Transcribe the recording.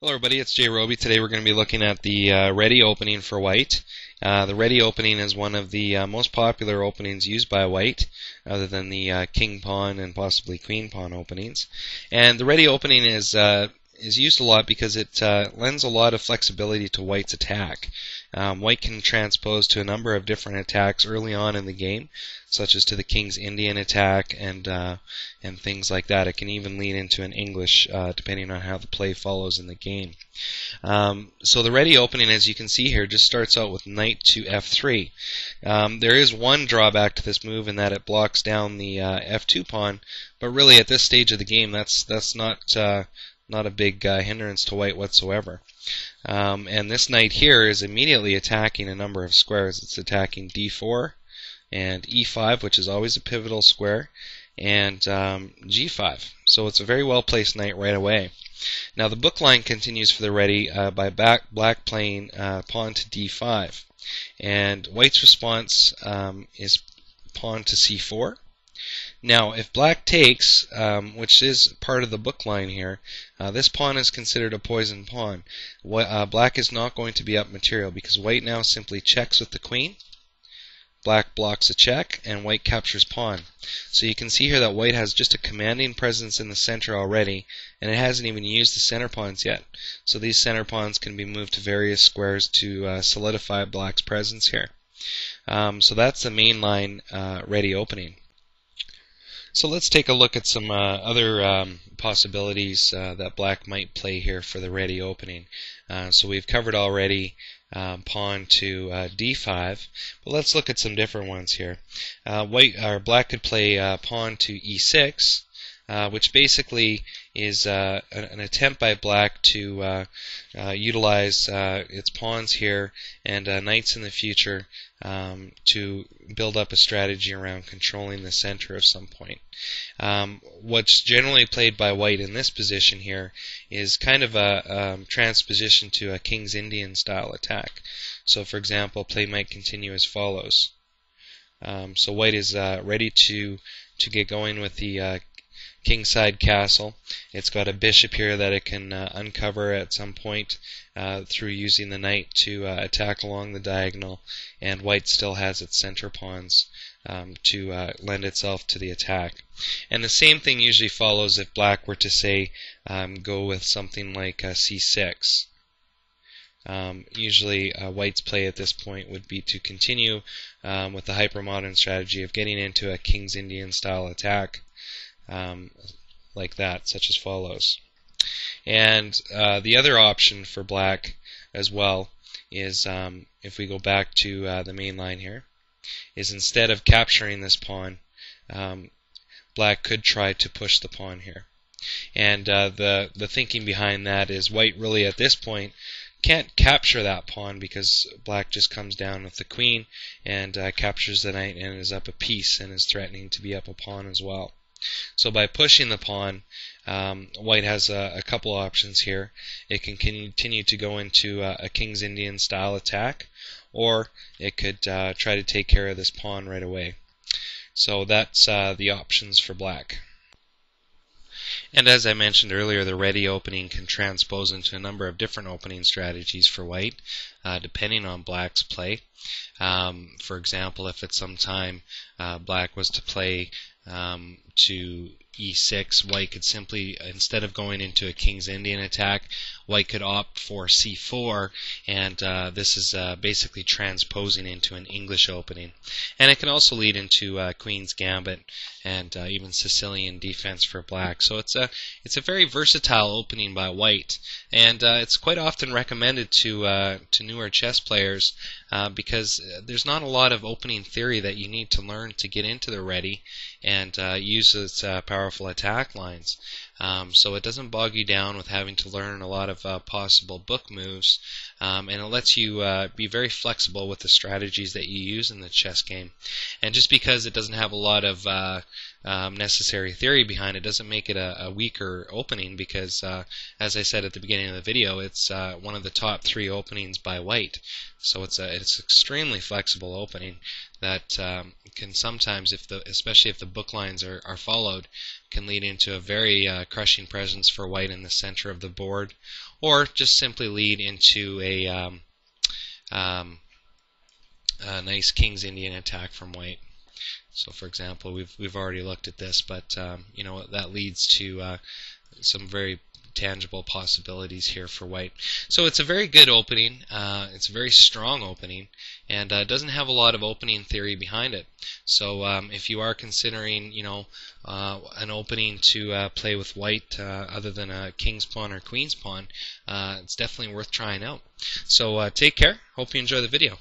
Hello everybody, it's Jay Roby. Today we're going to be looking at the Reti opening for white. The Reti opening is one of the most popular openings used by white, other than the king pawn and possibly queen pawn openings. And the Reti opening is used a lot because it lends a lot of flexibility to white's attack. White can transpose to a number of different attacks early on in the game, such as to the King's Indian attack and things like that. It can even lead into an English, depending on how the play follows in the game. So the Reti opening, as you can see here, just starts out with knight to f3. There is one drawback to this move in that it blocks down the f2 pawn, but really at this stage of the game, that's not a big hindrance to white whatsoever. And this knight here is immediately attacking a number of squares. It's attacking d4 and e5, which is always a pivotal square, and g5. So it's a very well placed knight right away. Now the book line continues for the Reti by black playing pawn to d5, and white's response is pawn to c4. Now, if black takes, which is part of the book line here, this pawn is considered a poison pawn. Black is not going to be up material because white now simply checks with the queen. Black blocks a check, and white captures pawn. So you can see here that white has just a commanding presence in the center already, and it hasn't even used the center pawns yet. So these center pawns can be moved to various squares to solidify black's presence here. So that's the main line Reti opening. So let's take a look at some other possibilities that black might play here for the Reti opening. So we've covered already pawn to d5, but let's look at some different ones here. Black could play pawn to e6, which basically is an attempt by black to utilize its pawns here and knights in the future to build up a strategy around controlling the center of some point. What's generally played by white in this position here is kind of a transposition to a King's Indian style attack. So for example, play might continue as follows. So white is ready to get going with the kingside castle. It's got a bishop here that it can uncover at some point through using the knight to attack along the diagonal, and white still has its center pawns to lend itself to the attack. And the same thing usually follows if black were to say go with something like c6. Usually white's play at this point would be to continue with the hypermodern strategy of getting into a King's Indian style attack like that, such as follows. And the other option for black as well is, if we go back to the main line here, is instead of capturing this pawn, black could try to push the pawn here. And the thinking behind that is white really at this point can't capture that pawn because black just comes down with the queen and captures the knight and is up a piece and is threatening to be up a pawn as well. So by pushing the pawn, white has a couple options here. It can continue to go into a King's Indian style attack, or it could try to take care of this pawn right away. So that's the options for black. And as I mentioned earlier, the Reti opening can transpose into a number of different opening strategies for white, depending on black's play. For example, if at some time black was to play to e6, white could simply, instead of going into a King's Indian attack, white could opt for c4, and this is basically transposing into an English opening. And it can also lead into Queen's Gambit and even Sicilian defense for black. So it's a very versatile opening by white, and it's quite often recommended to newer chess players because there's not a lot of opening theory that you need to learn to get into the Reti and use its powerful attack lines. So it doesn't bog you down with having to learn a lot of possible book moves, and it lets you be very flexible with the strategies that you use in the chess game. And just because it doesn't have a lot of necessary theory behind it doesn't make it a weaker opening, because as I said at the beginning of the video, it's one of the top 3 openings by white. So it's extremely flexible opening that can sometimes, especially if the book lines are followed, can lead into a very crushing presence for white in the center of the board, or just simply lead into a nice King's Indian attack from white. So, for example, we've already looked at this, but you know, that leads to some very tangible possibilities here for white. So it's a very good opening. It's a very strong opening, and doesn't have a lot of opening theory behind it. So if you are considering, you know, an opening to play with white other than a king's pawn or queen's pawn, it's definitely worth trying out. So take care. Hope you enjoy the video.